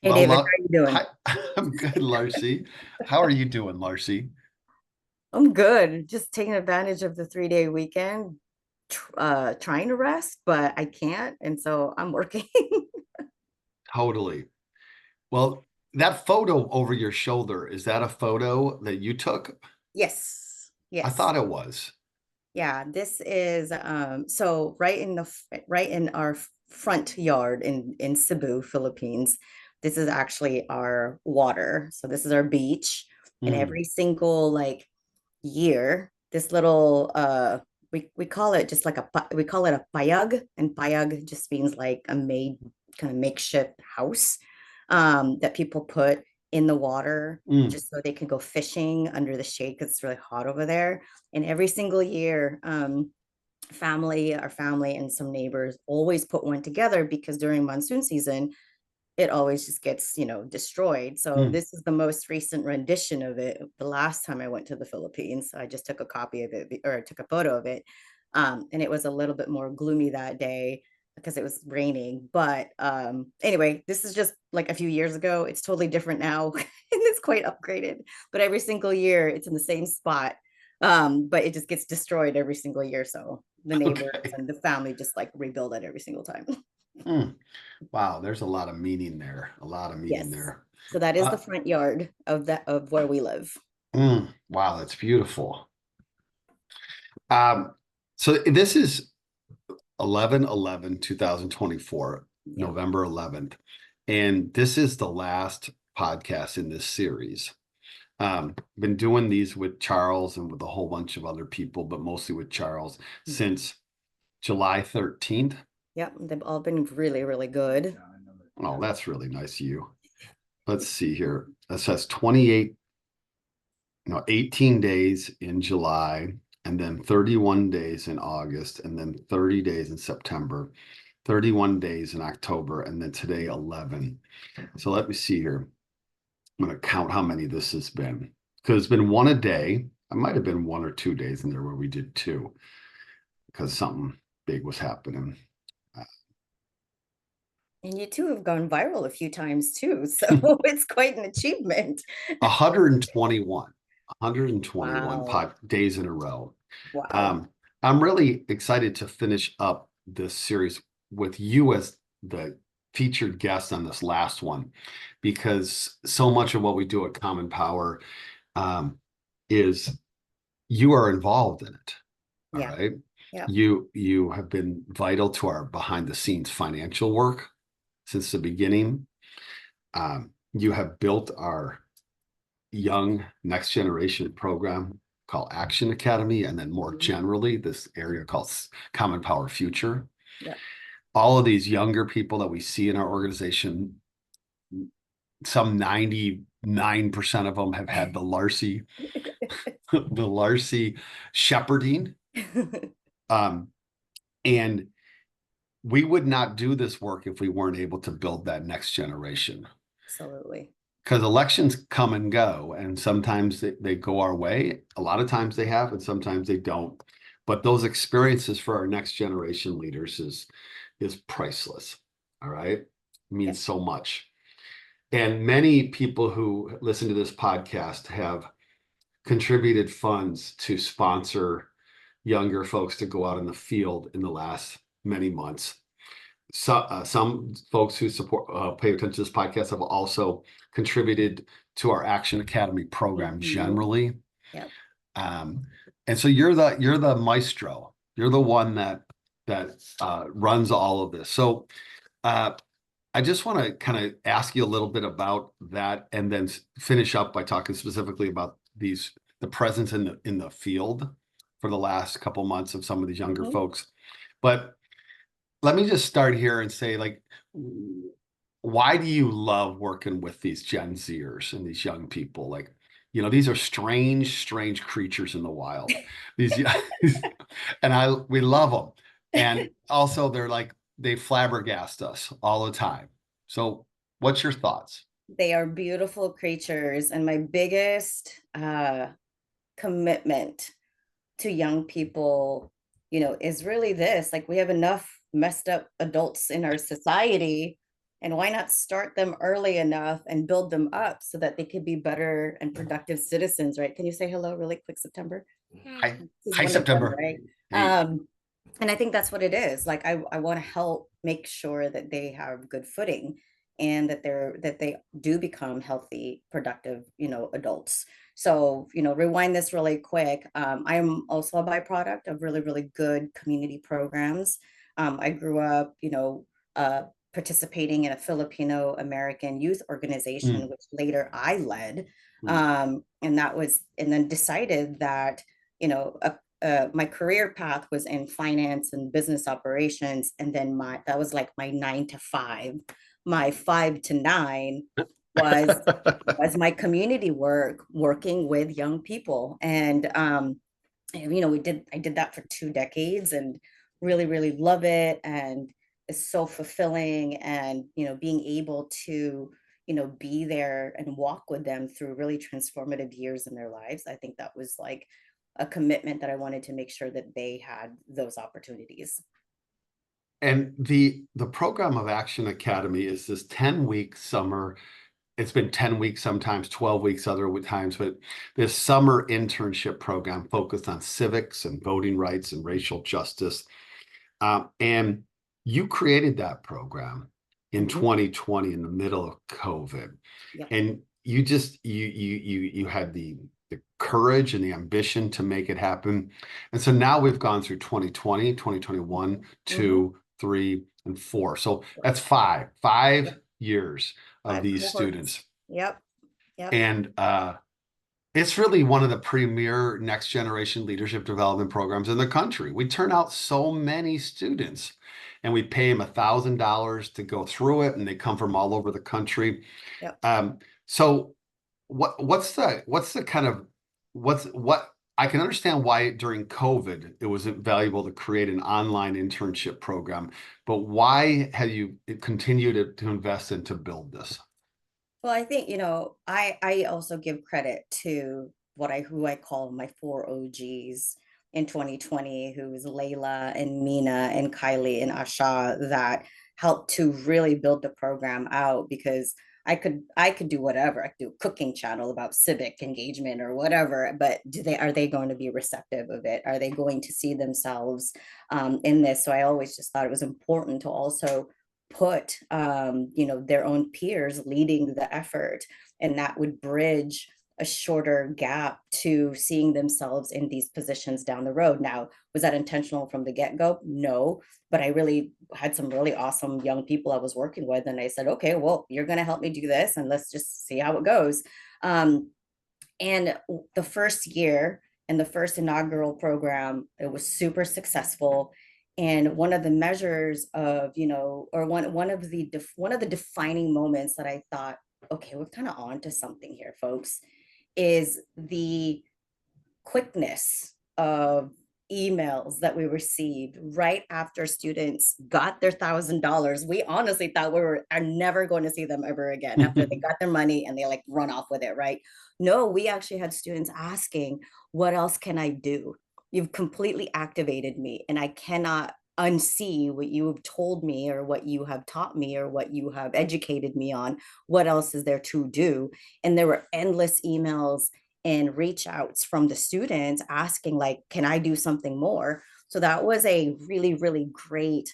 Hey Well, David, how are you doing? hi, I'm good, Larcy. How are you doing, Larcy? I'm good. Just taking advantage of the 3-day weekend, trying to rest, but I can't, and so I'm working. Totally. Well, that photo over your shoulder, is that a photo that you took? Yes, I yes. thought it was. Yeah, this is so right in our front yard in Cebu, Philippines. This is actually our water. So this is our beach, and Mm, every single like year, this little we call it just like we call it a payag, and payag just means like a made kind of makeshift house that people put in the water mm, just so they can go fishing under the shade because it's really hot over there. And every single year, our family and some neighbors always put one together because during monsoon season, it always just gets, destroyed. So mm. this is the most recent rendition of it. The last time I went to the Philippines, I just took a copy of it, or I took a photo of it. And it was a little bit more gloomy that day because it was raining. But anyway, this is just like a few years ago. It's totally different now and it's quite upgraded. But every single year it's in the same spot. But it just gets destroyed every single year. So the neighbors Okay. and the family just like rebuild it every single time. Mm. Wow, there's a lot of meaning there. A lot of meaning Yes. there. So that is the Uh, front yard of where we live. wow, that's beautiful. Um, so this is 11/11/2024, Yeah. November 11th. And this is the last podcast in this series. Been doing these with Charles and with a whole bunch of other people, but mostly with Charles Mhm. since July 13th. Yep. They've all been really, really good. Oh, that's really nice of you. Let's see here. It says 28, no, 18 days in July, and then 31 days in August, and then 30 days in September, 31 days in October, and then today 11. So let me see here. I'm going to count how many this has been because it's been one a day. I might have been 1 or 2 days in there where we did two because something big was happening. And you two have gone viral a few times too. So it's quite an achievement. 121, 121 Wow. days in a row. Wow. Um, I'm really excited to finish up this series with you as the featured guest on this last one, because so much of what we do at Common Power um, is you are involved in it. All Yeah. right. Yeah. You have been vital to our behind the scenes financial work since the beginning. You have built our young next generation program called Action Academy, and then more Mhm. generally, this area called Common Power Future. Yeah. All of these younger people that we see in our organization, some 99% of them have had the Larcy, the Larcy shepherding. Um, and we would not do this work if we weren't able to build that next generation. Absolutely. Because elections come and go, and sometimes they go our way. A lot of times they have, and sometimes they don't. But those experiences for our next generation leaders is priceless. All right. It Yeah. means so much. And many people who listen to this podcast have contributed funds to sponsor younger folks to go out in the field in the last many months. Some folks who support pay attention to this podcast have also contributed to our Action Academy program Mhm. generally. Yep. Um, and so you're the maestro. You're the one that runs all of this. So uh, I just want to kind of ask you a little bit about that, and then finish up by talking specifically about the presence in the field for the last couple months of some of these younger Mhm. folks. But let me just start here and say, like, why do you love working with these Gen Zers and these young people? Like, these are strange, strange creatures in the wild. These, and we love them. And also, they flabbergast us all the time. So, what's your thoughts? They are beautiful creatures. And my biggest commitment to young people, is really this like we have enough messed up adults in our society, And why not start them early enough and build them up so that they could be better and productive citizens, right? Can you say hello really quick, September? Hi, This is hi, one of them, September. right? Hey. And I think that's what it is. Like I want to help make sure that they have good footing and that they do become healthy, productive, adults. So, rewind this really quick. I'm also a byproduct of really, really good community programs. I grew up, participating in a Filipino American youth organization, Mm, which later I led. mm. And then decided that, my career path was in finance and business operations. And then that was like my 9 to 5. My 5 to 9 was my community work, working with young people. And I did that for 2 decades and really, really love it. And it's so fulfilling. And, being able to, be there and walk with them through really transformative years in their lives. I think that was like a commitment that I wanted to make sure that they had those opportunities. And the Program of Action Academy is this 10-week summer. It's been 10 weeks, sometimes 12 weeks other times, but this summer internship program focused on civics and voting rights and racial justice. And you created that program in Mhm. 2020 in the middle of COVID. Yep. And you had the courage and the ambition to make it happen. And so now we've gone through 2020, 2021, Hmm. 2, 3, and 4. So Four. that's five Yep. years of 5 these cohorts. students. Yep. Yep. And it's really one of the premier next generation leadership development programs in the country. We turn out so many students and we pay them $1,000 to go through it, and they come from all over the country. Yep. So what's the kind of what I can understand why during COVID it was valuable to create an online internship program, but why have you continued to invest and to build this? Well, I think, I also give credit to who I call my 4 OGs in 2020, who was Layla and Mina and Kylie and Asha, that helped to really build the program out. Because I could do whatever. I could do a cooking channel about civic engagement or whatever, but are they going to be receptive of it? Are they going to see themselves in this? So I always just thought it was important to also put their own peers leading the effort, and that would bridge a shorter gap to seeing themselves in these positions down the road. Now, was that intentional from the get-go? No, but I really had some really awesome young people I was working with, and I said, okay, well, you're going to help me do this, and let's just see how it goes. And the first year and the first inaugural program, it was super successful. And one of the measures of, or one of the defining moments that I thought, okay, we're kind of on to something here, folks, is the quickness of emails that we received right after students got their $1,000. We honestly thought are never going to see them ever again after they got their money and they like run off with it, right? No, we actually had students asking, what else can I do? You've completely activated me, and I cannot unsee what you have told me or what you have taught me or what you have educated me on. What else is there to do? And there were endless emails and reach outs from the students asking, like, can I do something more? So that was a really, really great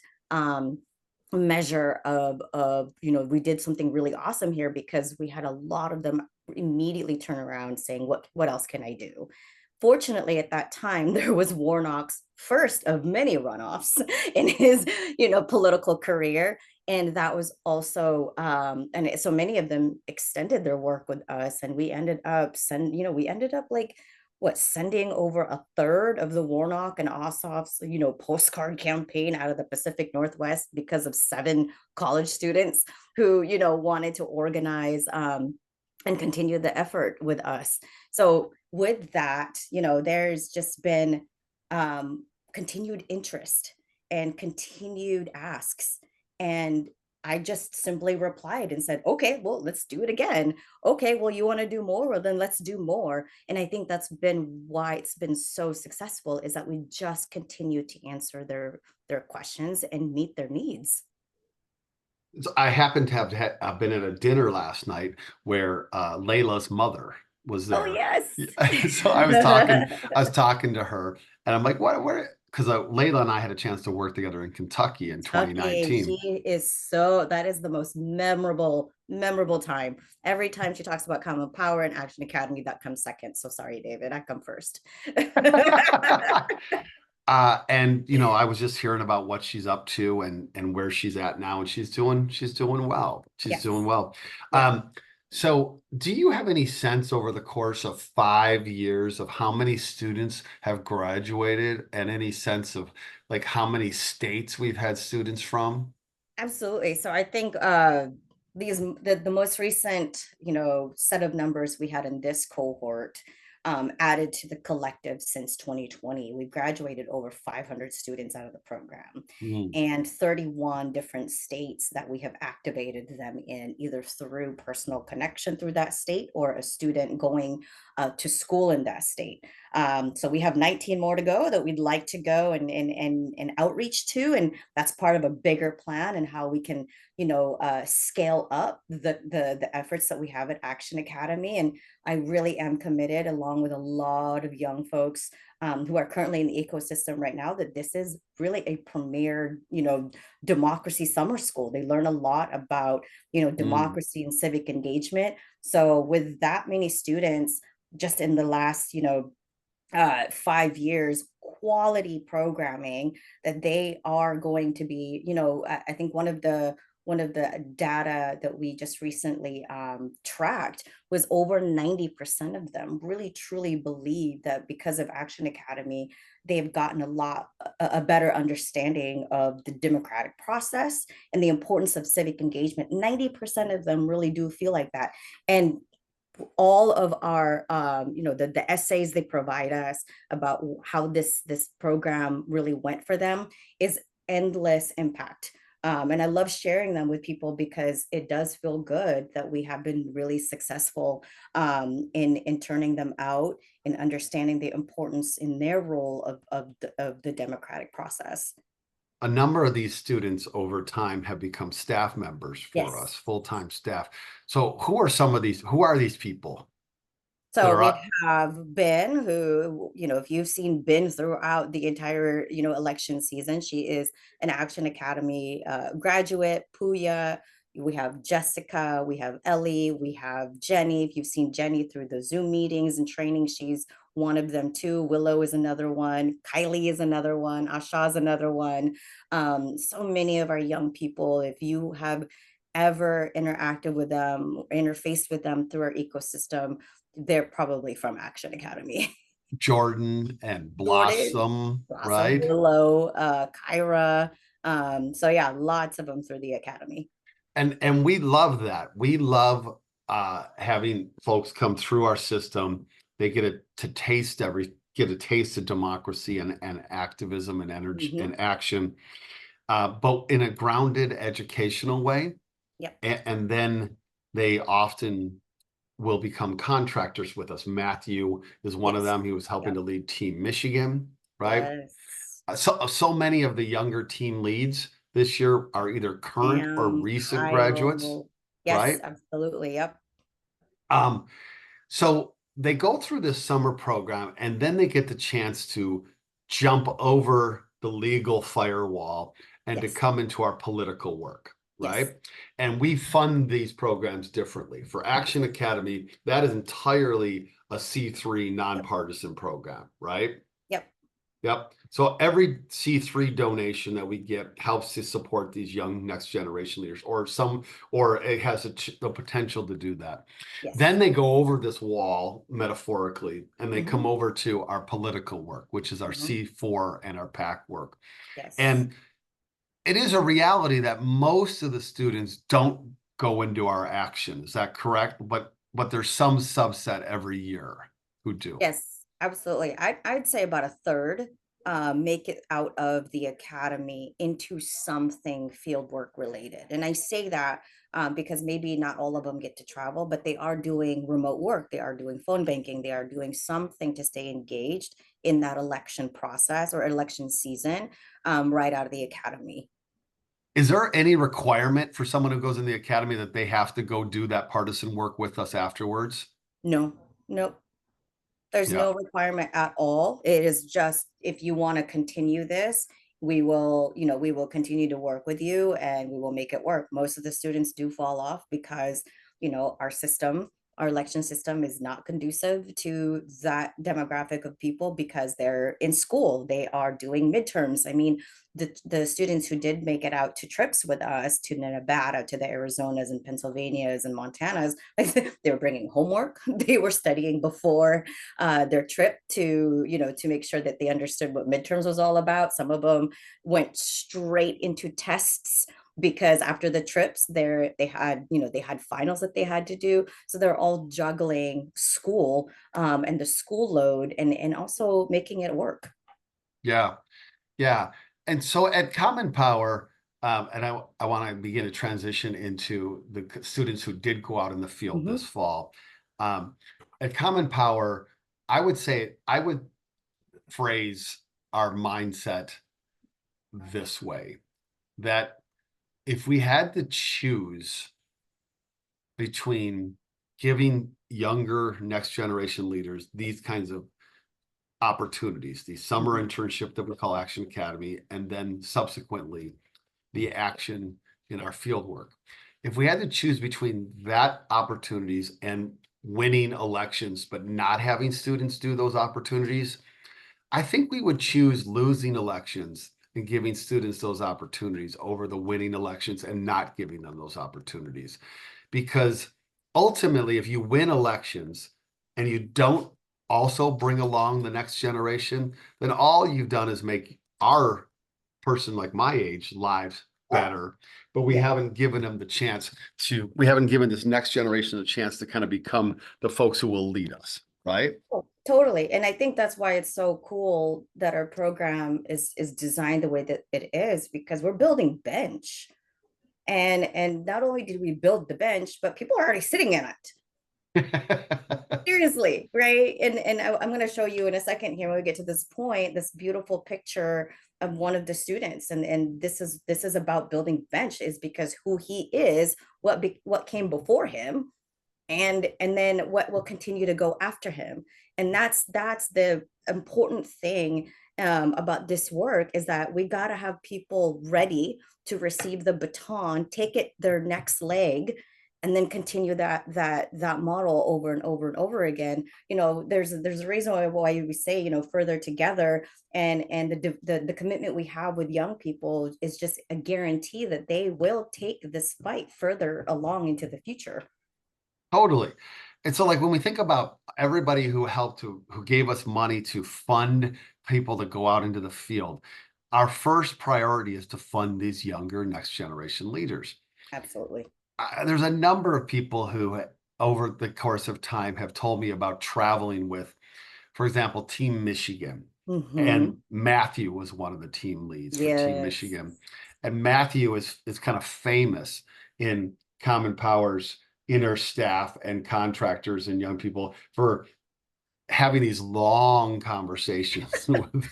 measure of we did something really awesome here, because we had a lot of them immediately turn around saying, what else can I do? Fortunately, at that time, there was Warnock's first of many runoffs in his political career. And that was also so many of them extended their work with us, and we ended up like sending over a third of the Warnock and Ossoff's postcard campaign out of the Pacific Northwest, because of 7 college students who wanted to organize and continue the effort with us. So with that, there's just been continued interest and continued asks. And I just simply replied and said, okay, well, let's do it again. Okay, well, you want to do more? Well, then let's do more. And I think that's been why it's been so successful, is that we just continue to answer their questions and meet their needs. So I happened to have been at a dinner last night where Layla's mother was Oh, there. yes. So I was talking to her, and I'm like, what? Because Layla and I had a chance to work together in Kentucky in Kentucky, she 2019. is so, that is the most memorable time. Every time she talks about Common Power and Action Academy, that comes second. So sorry, David, I come first. And I was just hearing about what she's up to and where she's at now, and she's doing well. She's doing Yes. well. Yeah. Um, so do you have any sense over the course of 5 years of how many students have graduated, and any sense of like how many states we've had students from? Absolutely. So I think the most recent, set of numbers we had in this cohort, added to the collective since 2020. We've graduated over 500 students out of the program, Mm, and 31 different states that we have activated them in, either through personal connection through that state or a student going to school in that state. So we have 19 more to go that we'd like to go and outreach to, and that's part of a bigger plan and how we can, scale up the efforts that we have at Action Academy. And I really am committed, along with a lot of young folks who are currently in the ecosystem right now, that this is really a premier, democracy summer school. They learn a lot about, mm. democracy and civic engagement. So with that many students, just in the last, 5 years, quality programming that they are going to be, I think one of the data that we just recently tracked was over 90% of them really truly believe that because of Action Academy, they've gotten a better understanding of the democratic process and the importance of civic engagement. 90% of them really do feel like that. And all of our the essays they provide us about how this program really went for them is endless impact. And I love sharing them with people because it does feel good that we have been really successful in turning them out and understanding the importance in their role of the democratic process. A number of these students over time have become staff members for us, Yes. full-time staff. So who are these people that So are, we have Ben, who, if you've seen Ben throughout the entire, election season, she is an Action Academy graduate. Puya, we have Jessica, we have Ellie, we have Jenny. If you've seen Jenny through the Zoom meetings and training, she's one of them too. Willow is another one. Kylie is another one. Asha is another one. So many of our young people, if you have ever interacted with them, interfaced with them through our ecosystem, they're probably from Action Academy. Jordan and Jordan, Blossom, Blossom, right? Willow, Kyra. So yeah, lots of them through the academy. And we love that. We love having folks come through our system. They get a taste of democracy and activism and energy Hmm. and action, but in a grounded educational way. Yep. And then they often will become contractors with us. Matthew is one of Yes. them. He was helping Yep. to lead Team Michigan, right? Yes. So many of the younger team leads this year are either current or Sam, recent graduates, Kyle. Yes, right? absolutely. Yep. Um, so they go through this summer program, and then they get the chance to jump over the legal firewall and to Yes. come into our political work, Yes. right? And we fund these programs differently. For Action Yes. Academy, that is entirely a C3 Yep. nonpartisan program, right? Yep. Yep. So every C3 donation that we get helps to support these young next generation leaders, or it has the potential to do that. Then Yes. they go over this wall metaphorically, and they come Hmm. over to our political work, which is our Hmm. C4 and our PAC work. Yes. And it is a reality that most of the students don't go into our action. Is that correct? But there's some subset every year who do. Yes, absolutely. I'd say about a third make it out of the academy into something fieldwork related. And I say that because maybe not all of them get to travel, but they are doing remote work. They are doing phone banking. They are doing something to stay engaged in that election process or election season right out of the academy. Is there any requirement for someone who goes in the academy that they have to go do that partisan work with us afterwards? No, nope. There's Yeah. no requirement at all. It is just if you want to continue this, we will, we will continue to work with you and we will make it work. Most of the students do fall off because, our system, our election system is not conducive to that demographic of people because they're in school, they are doing midterms. I mean, the students who did make it out to trips with us to Nevada, to the Arizonas and Pennsylvanias and Montanas, they were bringing homework. They were studying before their trip to make sure that they understood what midterms was all about. Some of them went straight into tests because after the trips they had finals that they had to do, so they're all juggling school and the school load and also making it work. Yeah. Yeah. And so at Common Power, and I want to begin to transition into the students who did go out in the field this Mhm. fall. Um, at Common Power, I would phrase our mindset this way, that if we had to choose between giving younger next generation leaders these kinds of opportunities, the summer Mhm. internship that we call Action Academy, and then subsequently the action in our field work. If we had to choose between that opportunities and winning elections, but not having students do those opportunities, I think we would choose losing elections and giving students those opportunities over the winning elections and not giving them those opportunities. Because ultimately, if you win elections and you don't also bring along the next generation, then all you've done is make our person like my age lives better. But we Yeah. haven't given them the chance we haven't given this next generation a chance to kind of become the folks who will lead us, right? Oh, totally. And I think that's why it's so cool that our program is designed the way that it is, because we're building bench. And not only did we build the bench, but people are already sitting in it. Seriously, right? I'm going to show you in a second here when we get to this point, this beautiful picture of one of the students, and this is about building bench, is because who he is, what came before him, and then what will continue to go after him. And that's the important thing about this work, is that we got to have people ready to receive the baton, take it their next leg, and then continue that model over and over and over again. There's a reason why we say, further together, and the commitment we have with young people is just a guarantee that they will take this fight further along into the future. Totally. And so, like, when we think about everybody who gave us money to fund people to go out into the field, our first priority is to fund these younger next generation leaders. Absolutely. There's a number of people who, over the course of time, have told me about traveling with, for example, Team Michigan. And Hmm. Matthew was one of the team leads for Team Yes. Michigan. And Matthew is kind of famous in Common Power's inner staff and contractors and young people for having these long conversations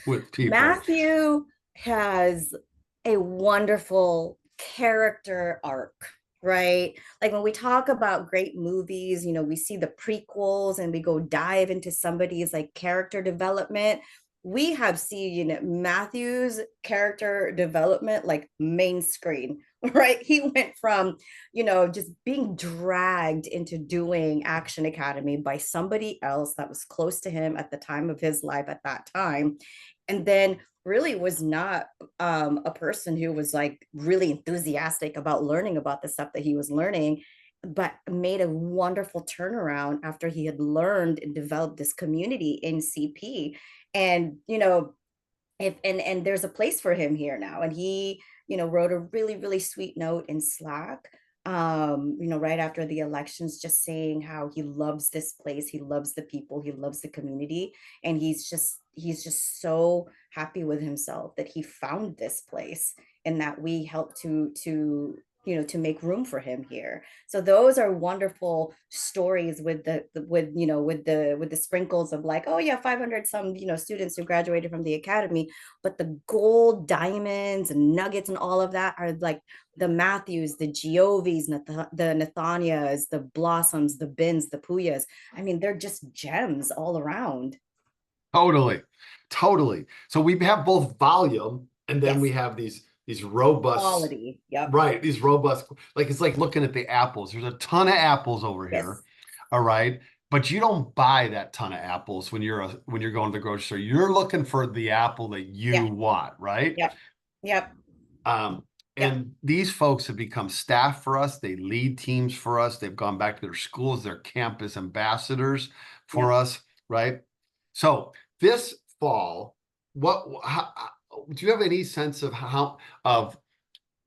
with people. Matthew has a wonderful character arc, right? Like when we talk about great movies, we see the prequels and we go dive into somebody's like character development. We have seen Matthew's character development like main screen, right? He went from, just being dragged into doing Action Academy by somebody else that was close to him at the time of his life at that time, and then really was not a person who was like really enthusiastic about learning about the stuff that he was learning, but made a wonderful turnaround after he had learned and developed this community in CP. And if and there's a place for him here now, and he wrote a really really sweet note in Slack, right after the elections, just saying how he loves this place, he loves the people, he loves the community, and he's just so happy with himself that he found this place, and that we helped to to make room for him here. So those are wonderful stories with with the sprinkles of like, oh yeah, 500 some students who graduated from the academy, but the gold diamonds and nuggets and all of that are like the Matthews, the Giovis, the Nathanias, the Blossoms, the Bins, the Puyas. I mean, they're just gems all around. Totally. Totally. So we have both volume and then we Yes. have these robust, Quality. Yep. right? These robust, like it's like looking at the apples. There's a ton of apples over here. Yes. All right. But you don't buy that ton of apples when you're going to the grocery store. You're looking for the apple that you Yeah. want, right? Yep. Yep. Um, Yep. and these folks have become staff for us. They lead teams for us. They've gone back to their schools. They're campus ambassadors for Yep. us, right? So this fall, do you have any sense of how of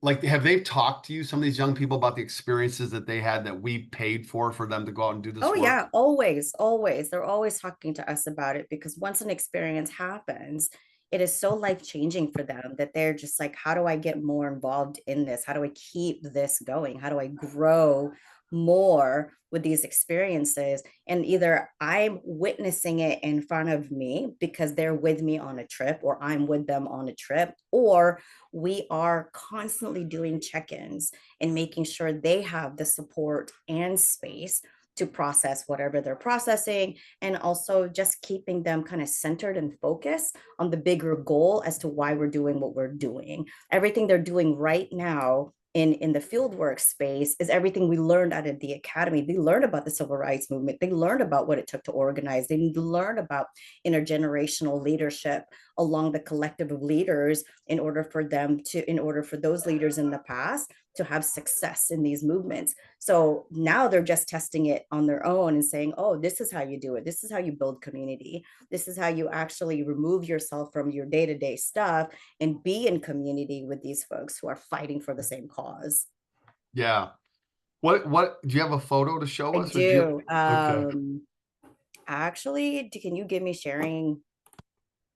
like have they talked to you, some of these young people, about the experiences that they had that we paid for them to go out and do Oh this work? yeah, always, always. They're always talking to us about it because once an experience happens, it is so life-changing for them that they're just like, how do I get more involved in this? How do I keep this going? How do I grow more with these experiences? And either I'm witnessing it in front of me because they're with me on a trip, or I'm with them on a trip, or we are constantly doing check-ins and making sure they have the support and space to process whatever they're processing, and also just keeping them kind of centered and focused on the bigger goal as to why we're doing what we're doing. Everything they're doing right now in the field work space is everything we learned out of the academy. They learned about the civil rights movement. They learned about what it took to organize. They learned about intergenerational leadership along the collective of leaders in order for those leaders in the past to have success in these movements. So now they're just testing it on their own and saying, oh, this is how you do it. This is how you build community. This is how you actually remove yourself from your day-to-day stuff and be in community with these folks who are fighting for the same cause. Yeah. What do you have a photo to show I us, or do you? do. Okay. Actually, can you give me sharing?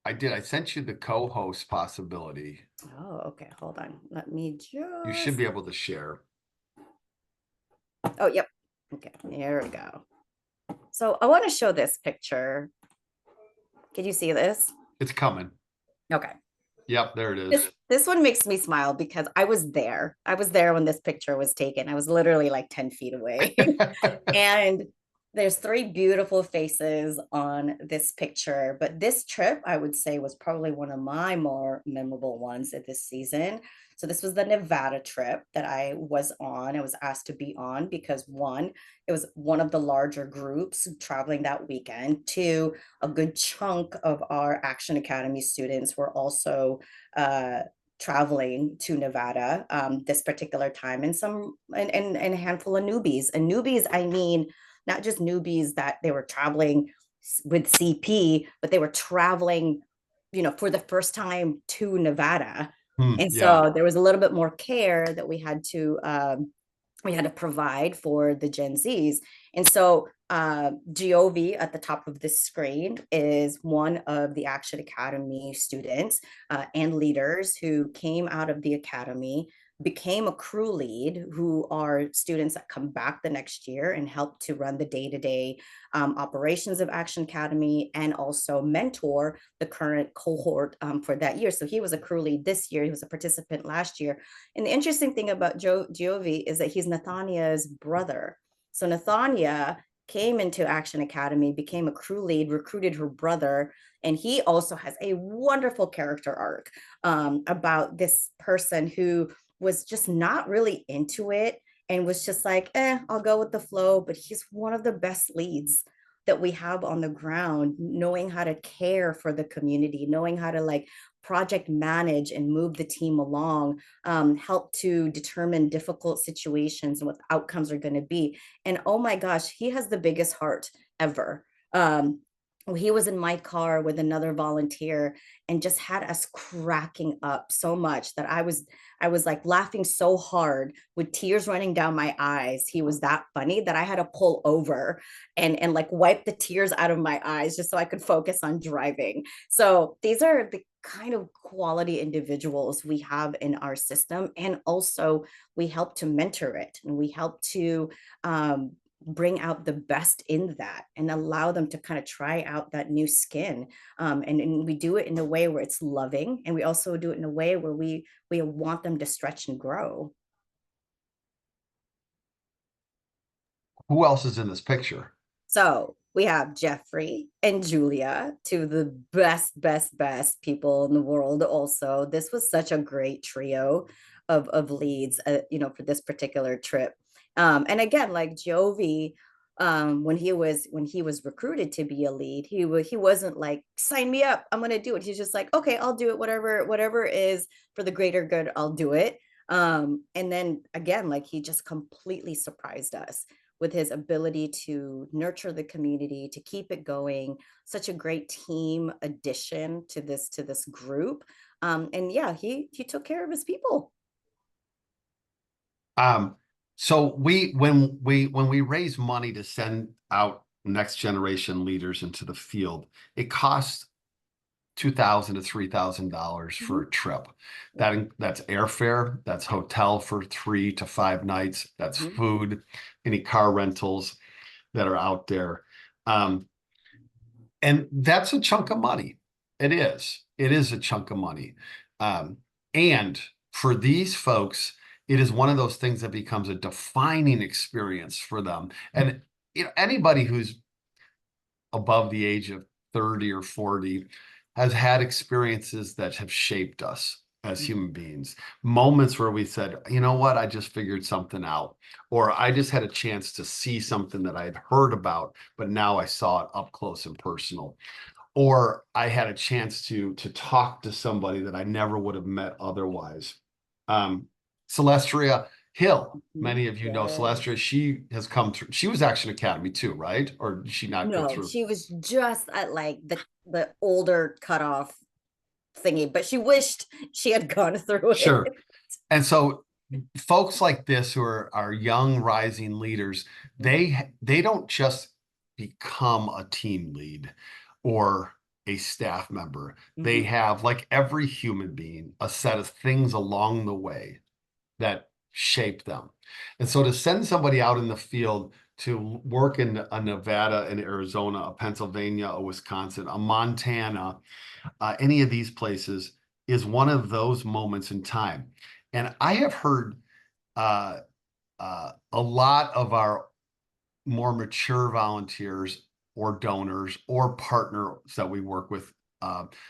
I did. I sent you the co-host possibility. Oh, okay. Hold on. Let me You should just. be able to share. Oh, yep. Okay. There we go. So I want to show this picture. Can you see this? It's coming. Okay. Yep, there it This is. this one makes me smile because I was there. I was there when this picture was taken. I was literally like 10 feet away. And there's three beautiful faces on this picture. But this trip, I would say, was probably one of my more memorable ones of this season. So this was the Nevada trip that I was on. I was asked to be on because one, it was one of the larger groups traveling that weekend. Two, a good chunk of our Action Academy students were also uh, traveling to Nevada this particular time, and and a handful of newbies. And newbies, I mean, not just newbies that they were traveling with CP, but they were traveling, for the first time to Nevada. And Yeah. so there was a little bit more care that we had to provide for the Gen Zs. And so GOV at the top of this screen is one of the Action Academy students and leaders who came out of the academy, became a crew lead, who are students that come back the next year and help to run the day-to-day operations of Action Academy, and also mentor the current cohort for that year. So he was a crew lead this year. He was a participant last year. And the interesting thing about Giovi is that he's Nathania's brother. So Nathania came into Action Academy, became a crew lead, recruited her brother, and he also has a wonderful character arc about this person who was just not really into it and was just like, I'll go with the flow. But he's one of the best leads that we have on the ground, knowing how to care for the community, knowing how to like project manage and move the team along, help to determine difficult situations and what the outcomes are going to be. And oh my gosh, he has the biggest heart ever. He was in my car with another volunteer and just had us cracking up so much that I was like laughing so hard with tears running down my eyes. He was that funny that I had to pull over and like wipe the tears out of my eyes just so I could focus on driving. So these are the kind of quality individuals we have in our system. And also we help to mentor it, and we help to bring out the best in that and allow them to kind of try out that new skin. And we do it in a way where it's loving, and we also do it in a way where we want them to stretch and grow. Who else is in this picture? So we have Jeffrey and Julia, two of the best people in the world. Also, this was such a great trio of leads, for this particular trip. And again, like Jovi, when he was recruited to be a lead, he wasn't like, sign me up, I'm gonna do it. He's just like, okay, I'll do it, whatever is for the greater good, I'll do it. And then again, like, he just completely surprised us with his ability to nurture the community, to keep it going. Such a great team addition to this group. And yeah, he took care of his people. So when we raise money to send out next generation leaders into the field, it costs $2,000 to $3,000 for a Mhm. trip. That's airfare, that's hotel for 3 to 5 nights, that's Mhm. food, any car rentals that are out there. Um, and that's a chunk of money. It is. It is a chunk of money. And for these folks, it is one of those things that becomes a defining experience for them. And anybody who's above the age of 30 or 40 has had experiences that have shaped us as human beings. Moments where we said, you know what, I just figured something out. Or I just had a chance to see something that I had heard about, but now I saw it up close and personal. Or I had a chance to talk to somebody that I never would have met otherwise. Um, Celestria Hill, Mhm. many of you know Yes. Celestria. She has come through. She was Action Academy too, right? Or did she not go No, through? she was just at like the older cutoff thingy, but she wished she had gone through it. Sure. And so folks like this who are young rising leaders, they don't just become a team lead or a staff member. They Mhm. have, like every human being, a set of things along the way that shape them. And so to send somebody out in the field to work in a Nevada, an Arizona, a Pennsylvania, a Wisconsin, a Montana, any of these places is one of those moments in time. And I have heard uh, a lot of our more mature volunteers or donors or partners that we work with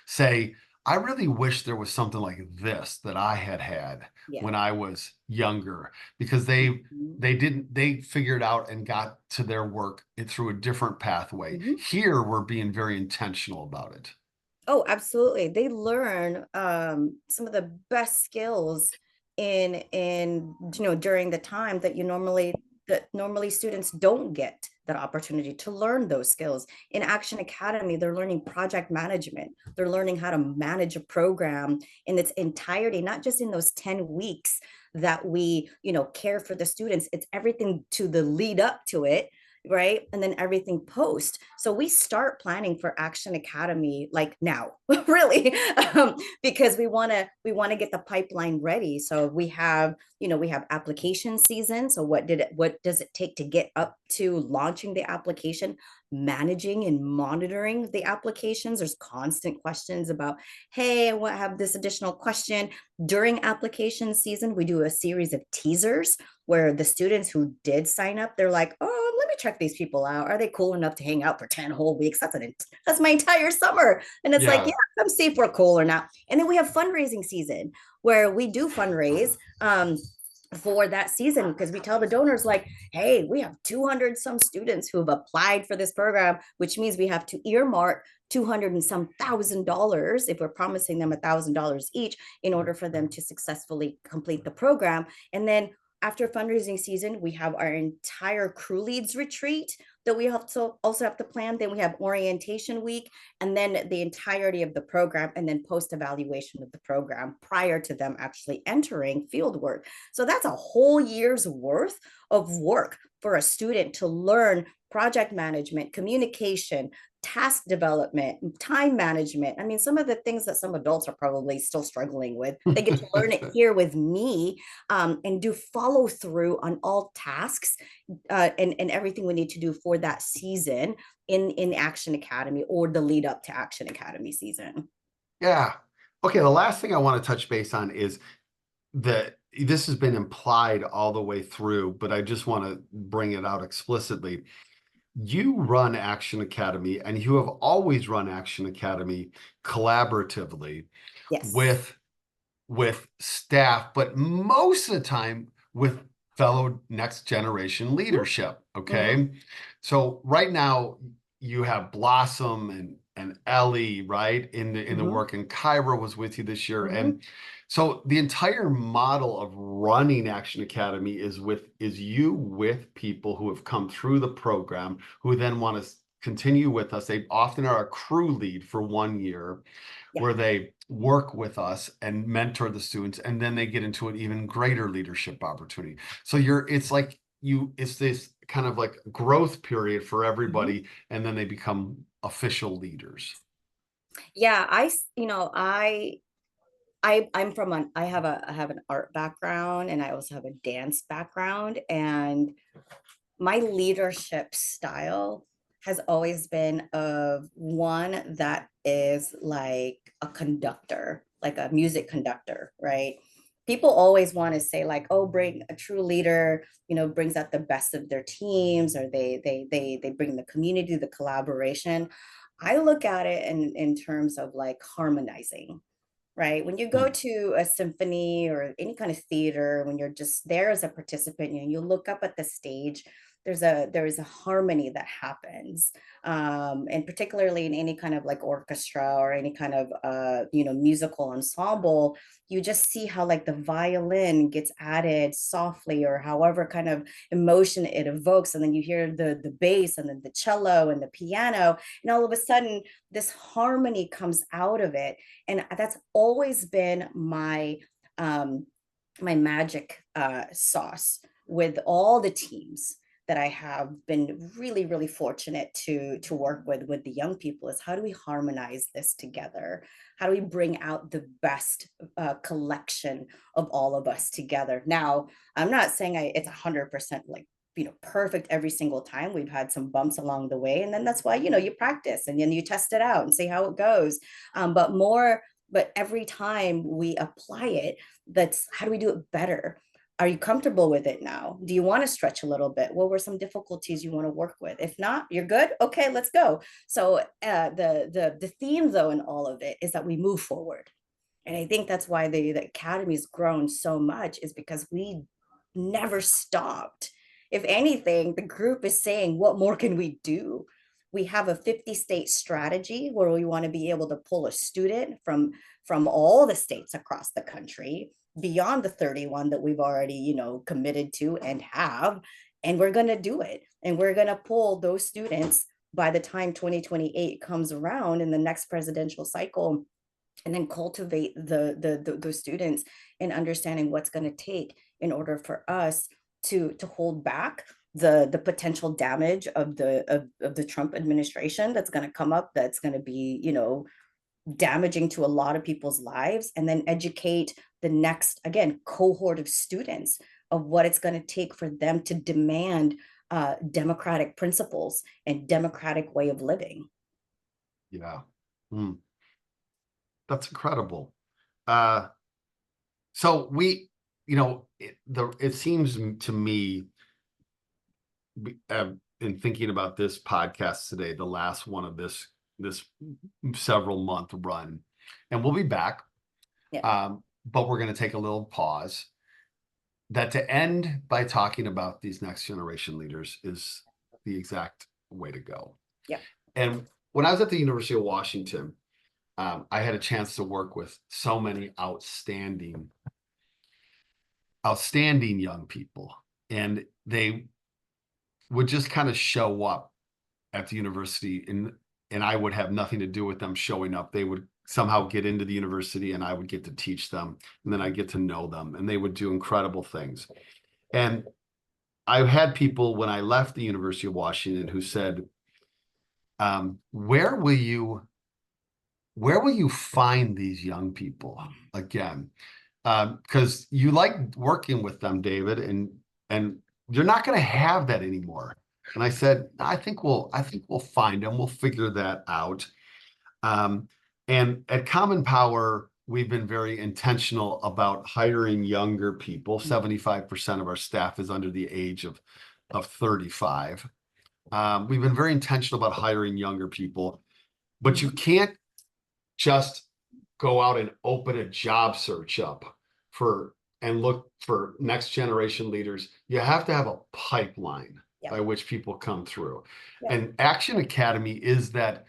say, I really wish there was something like this that I had Yeah. when I was younger, because they Mhm. they didn't they figured out and got to their work through a different pathway. Mhm. Here, we're being very intentional about it. Oh, absolutely. They learn some of the best skills in during the time that normally students don't get that opportunity to learn those skills. In Action Academy, they're learning project management. They're learning how to manage a program in its entirety, not just in those 10 weeks that we care for the students. It's everything to the lead up to it, right? And then everything post. So we start planning for Action Academy like now, really, because we want to get the pipeline ready. So we have application season. So what does it take to get up to launching the application, managing and monitoring the applications? There's constant questions about, hey, I have this additional question. During application season, we do a series of teasers where the students who did sign up, they're like, oh, let me check these people out. Are they cool enough to hang out for 10 whole weeks? That's my entire summer. And it's like, yeah, Yeah. come see if we're cool or not. And then we have fundraising season where we do fundraise for that season, because we tell the donors like, hey, we have 200 some students who have applied for this program, which means we have to earmark 200 and some $1,000 if we're promising them $1,000 each in order for them to successfully complete the program. And then after fundraising season, we have our entire crew leads retreat that we have to also have to plan. Then we have orientation week, and then the entirety of the program, and then post evaluation of the program prior to them actually entering field work. So that's a whole year's worth of work for a student to learn project management, communication, task development, time management. I mean, some of the things that some adults are probably still struggling with, they get to learn it here with me, and do follow through on all tasks, and everything we need to do for that season in Action Academy, or the lead up to Action Academy season. Yeah. Okay, the last thing I want to touch base on is that this has been implied all the way through, but I just want to bring it out explicitly. You run Action Academy, and you have always run Action Academy collaboratively Yes. with staff, but most of the time with fellow next generation leadership. Mm-hmm. Okay. So right now you have Blossom and Ellie, right? In the Mm-hmm. work, and Kyra was with you this year. Mm-hmm. And so the entire model of running Action Academy is you with people who have come through the program, who then want to continue with us. They often are a crew lead for 1 year, Yeah. where they work with us and mentor the students, and then they get into an even greater leadership opportunity. So it's this kind of like growth period for Mm-hmm. everybody, and then they become official leaders. Yeah, I'm from an I have an art background, and I also have a dance background, and my leadership style has always been of one that is like a conductor, like a music conductor, right? People always want to say like, oh, bring a true leader, brings out the best of their teams, or they bring the community, the collaboration. I look at it in terms of like harmonizing, right? When you go Hmm. to a symphony or any kind of theater, when you're just there as a participant, you look up at the stage, there is a harmony that happens, and particularly in any kind of like orchestra or any kind of musical ensemble, you just see how like the violin gets added softly, or however kind of emotion it evokes, and then you hear the bass, and then the cello and the piano, and all of a sudden this harmony comes out of it. And that's always been my magic sauce with all the teams that I have been really, really fortunate to work with the young people, is how do we harmonize this together? How do we bring out the best collection of all of us together? Now, I'm not saying it's 100% like perfect every single time. We've had some bumps along the way, and then that's why you practice, and then you test it out and see how it goes. But every time we apply it, that's how do we do it better? Are you comfortable with it now? Do you want to stretch a little bit? What were some difficulties you want to work with? If not, you're good. Okay, let's go. So the theme though in all of it is that we move forward. And I think that's why the academy's grown so much, is because we never stopped. If anything, the group is saying, what more can we do? We have a 50-state strategy where we want to be able to pull a student from all the states across the country, beyond the 31 that we've already, committed to and have. And we're going to do it. And we're going to pull those students by the time 2028 comes around in the next presidential cycle, and then cultivate those students in understanding what's going to take in order for us to hold back the potential damage of the Trump administration that's going to come up, that's going to be damaging to a lot of people's lives, and then educate the next, again, cohort of students of what it's going to take for them to demand democratic principles and democratic way of living. Yeah. Hmm. That's incredible. Uh, so it seems to me, in thinking about this podcast today, the last one of this several month run, and we'll be back, Yeah. but we're going to take a little pause. That to end by talking about these next generation leaders is the exact way to go. Yeah. And when I was at the University of Washington, I had a chance to work with so many outstanding young people, and they would just kind of show up at the university, and I would have nothing to do with them showing up. They would somehow get into the university, and I would get to teach them, and then I get to know them, and they would do incredible things. And I've had people when I left the University of Washington who said, Where where will you find these young people again? Because you like working with them, David, and you're not going to have that anymore. And I said, I think we'll find them. We'll figure that out. Um, and at Common Power, we've been very intentional about hiring younger people. 75% of our staff is under the age of 35. We've been very intentional about hiring younger people, but you Mhm. can't just go out and open a job search up for and look for next generation leaders. You have to have a pipeline Yep. by which people come through. Yep. And Action Academy is that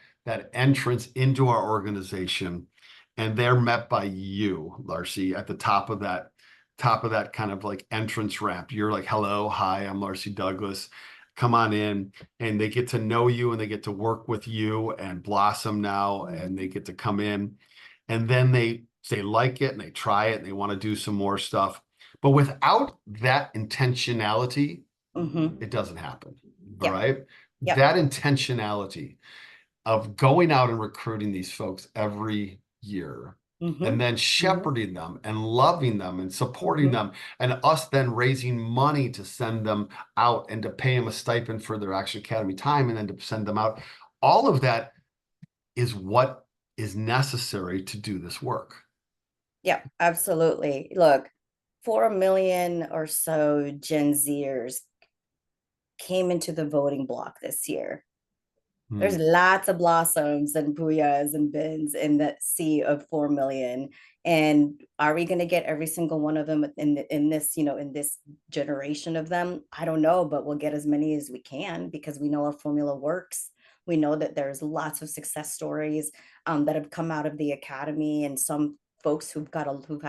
entrance into our organization. And they're met by you, Larcy, at the top of that kind of like entrance ramp. You're like, hello, hi, I'm Larcy Douglas. Come on in, and they get to know you and they get to work with you and blossom now, and they get to come in, and then they like it and they try it and they want to do some more stuff. But without that intentionality, Hmm. it doesn't happen. All Yep. right. Yep. That intentionality of going out and recruiting these folks every year and Hmm. then Hmm. shepherding them and loving them and supporting Hmm. them, and us then raising money to send them out and to pay them a stipend for their Action Academy time and then to send them out. All of that is what is necessary to do this work. Yep. Absolutely. Look, 4 million or so Gen Zers came into the voting block this year. There's Hmm. lots of blossoms and puyas and bins in that sea of 4 million. And are we going to get every single one of them in this, in this generation of them? I don't know, but we'll get as many as we can because we know our formula works. We know that there's lots of success stories that have come out of the academy, and some folks who've had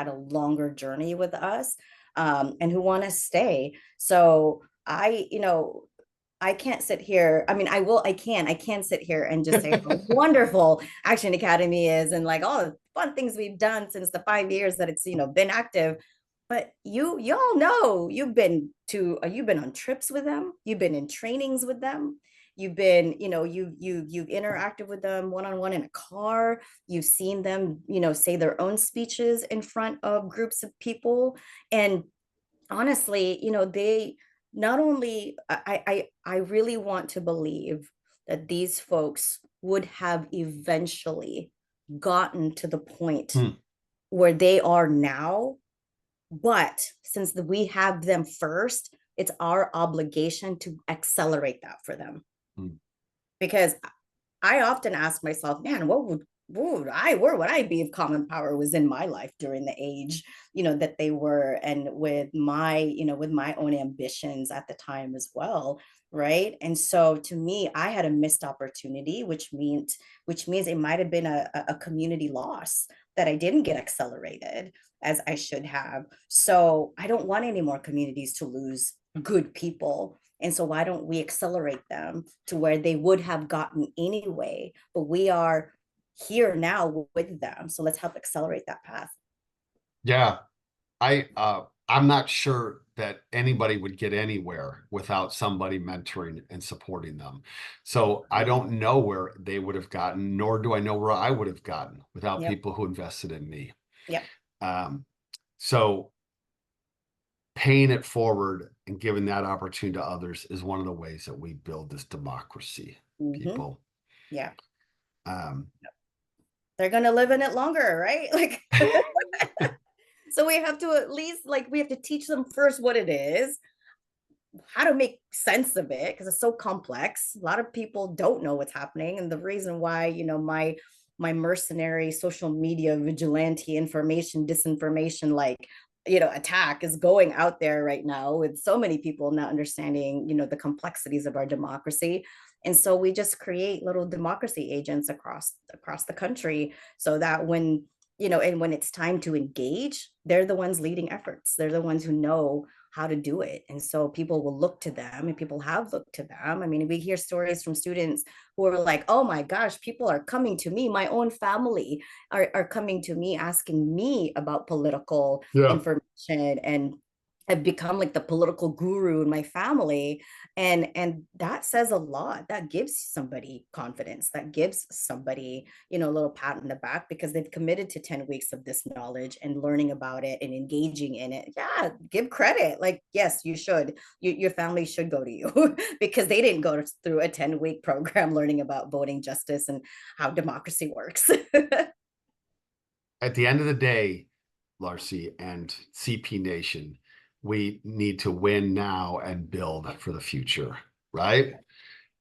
a longer journey with us, and who want to stay. So I can't sit here. I mean, I can sit here and just say how wonderful Action Academy is and like all the fun things we've done since the 5 years that it's, been active. But y'all know you've been on trips with them, you've been in trainings with them, you've been, you've interacted with them one-on-one in a car, you've seen them, say their own speeches in front of groups of people. And honestly, they not only I really want to believe that these folks would have eventually gotten to the point Hmm. where they are now, but since we have them first, it's our obligation to accelerate that for them. Hmm. Because I often ask myself, man, where would I be if Common Power was in my life during the age, that they were, and with my, with my own ambitions at the time as well, right? And so to me, I had a missed opportunity, which means it might have been a community loss that I didn't get accelerated as I should have. So I don't want any more communities to lose good people. And so why don't we accelerate them to where they would have gotten anyway, but we are here now with them. So let's help accelerate that path. Yeah, I'm not sure that anybody would get anywhere without somebody mentoring and supporting them. So I Right. don't know where they would have gotten, nor do I know where I would have gotten without Yep. people who invested in me. Yep. Um, so paying it forward and giving that opportunity to others is one of the ways that we build this democracy, Hmm. people. Yeah. Um, They're going to live in it longer, right? Like, so we have to at least, like, we have to teach them first what it is, how to make sense of it, because it's so complex. A lot of people don't know what's happening. And the reason why, my mercenary social media vigilante information disinformation, like, attack is going out there right now with so many people not understanding, the complexities of our democracy. And so we just create little democracy agents across the country, so that and when it's time to engage, they're the ones leading efforts, they're the ones who know how to do it. And so people will look to them, and people have looked to them. I mean, we hear stories from students who are like, oh my gosh, people are coming to me. My own family are coming to me asking me about political yeah. information. And I've become like the political guru in my family. And that says a lot. That gives somebody confidence. That gives somebody, you know, a little pat in the back because they've committed to 10 weeks of this knowledge and learning about it and engaging in it. Yeah, give credit. Like, yes, you should. Your family should go to you because they didn't go through a 10-week program learning about voting justice and how democracy works. At the end of the day, Larcy and CP Nation, we need to win now and build for the future, right?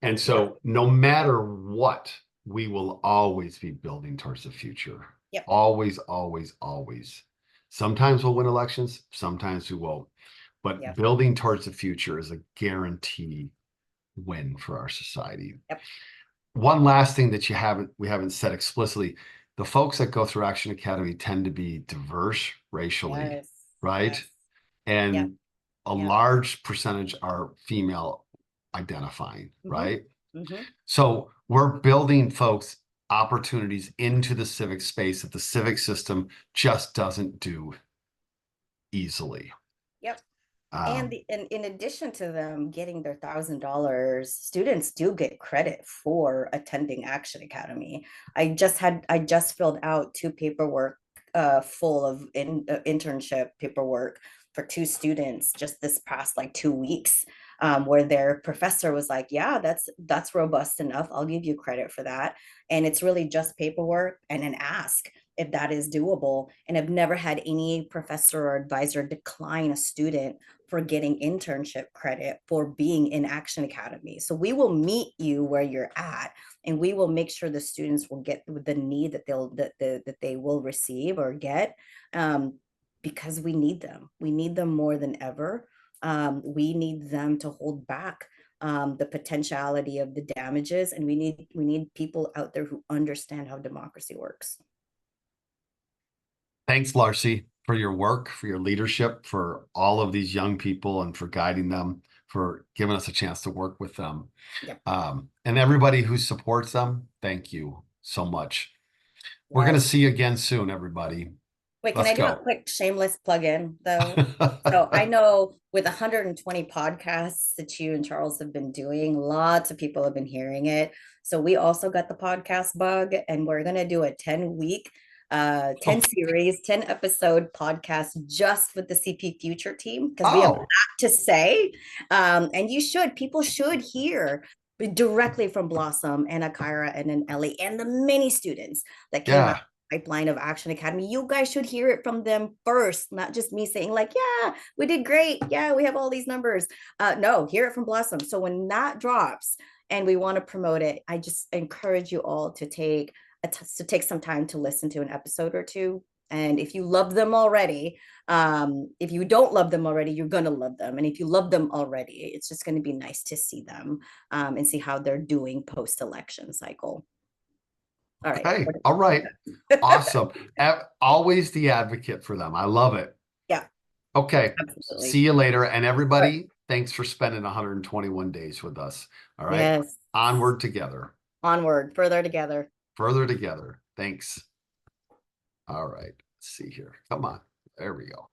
And Yeah. so no matter what, we will always be building towards the future. Yep. Always, always, always. Sometimes we'll win elections, sometimes we won't. But Yep. building towards the future is a guaranteed win for our society. Yep. One last thing that we haven't said explicitly, the folks that go through Action Academy tend to be diverse racially, Yes. right? Yes. Yep. And a Yep. large percentage are female identifying, Mm-hmm. right? Mm-hmm. So we're building folks opportunities into the civic space that the civic system just doesn't do easily. Yep. And, Um, in addition to them getting their $1,000, students do get credit for attending Action Academy. I just filled out two paperwork full of internship paperwork for two students just this past like 2 weeks, where their professor was like, "Yeah, that's robust enough. I'll give you credit for that." And it's really just paperwork and an ask if that is doable. And I've never had any professor or advisor decline a student for getting internship credit for being in Action Academy. So we will meet you where you're at, and we will make sure the students will get the need that that they will receive or get, um, because we need them. We need them more than ever. We need them to hold back the potentiality of the damages, and we need people out there who understand how democracy works. Thanks, Larcy, for your work, for your leadership, for all of these young people and for guiding them, for giving us a chance to work with them. Yep. And everybody who supports them, thank you so much. We're going to Yes. see you again soon, everybody. Wait, can Let's I do a go. quick shameless plug-in though? So I know with 120 podcasts that you and Charles have been doing, lots of people have been hearing it. So we also got the podcast bug, and we're gonna do a 10-week, 10 series, 10 episode podcast just with the CP Future team because we have a lot Oh, to say. And people should hear directly from Blossom and Akira and then Ellie and the many students that came out yeah. pipeline of Action Academy. You guys should hear it from them first, not just me saying like, yeah, we did great. Yeah, we have all these numbers. No, hear it from Blossom. So when that drops and we want to promote it, I just encourage you all to take some time to listen to an episode or two. And if you love them already, if you don't love them already, you're gonna love them. And if you love them already, it's just gonna be nice to see them, and see how they're doing post-election cycle. All right. Okay. All right. Awesome. Always the advocate for them. I love it. Yeah, Okay. See absolutely. you later. And All right. everybody, thanks for spending 121 days with us. All right. Yes. Onward together, Onward, further together. further together. Thanks. All right. Let's see here. Come on. There we go.